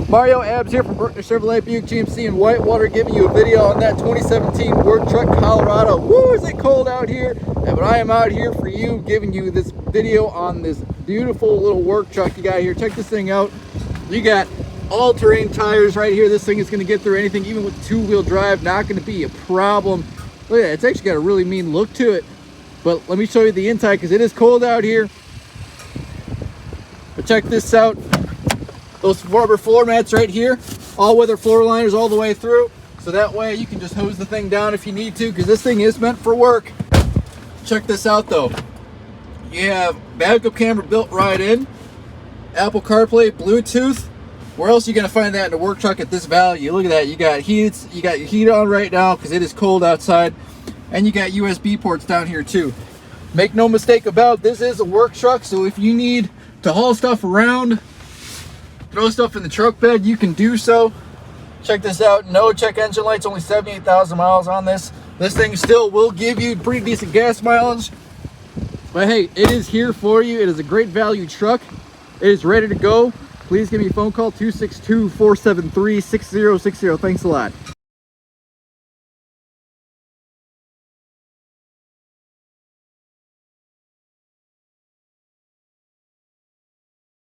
Mario Abs here from Burtness Chevrolet Buick GMC in Whitewater, giving you a video on that 2017 work truck Colorado. Woo, is it cold out here? Yeah, but I am out here for you, giving you this video on this beautiful little work truck you got here. Check this thing out. You got all-terrain tires right here. This thing is going to get through anything, even with two-wheel drive. Not going to be a problem. Look at that. It's actually got a really mean look to it. But let me show you the inside because it is cold out here. But check this out. Those rubber floor mats right here, all-weather floor liners all the way through, so that way you can just hose the thing down if you need to, because this thing is meant for work. Check this out though. You have backup camera built right in, Apple CarPlay, Bluetooth. Where else are you gonna find that in a work truck at this value? Look at that. You got your heat on right now because it is cold outside, and you got USB ports down here too. Make no mistake about it, this is a work truck, so if you need to haul stuff around, throw stuff in the truck bed, you can do so. Check this out. No check engine lights, only 78,000 miles on this. This thing still will give you pretty decent gas mileage. But hey, it is here for you. It is a great value truck. It is ready to go. Please give me a phone call, 262-473-6060. Thanks a lot.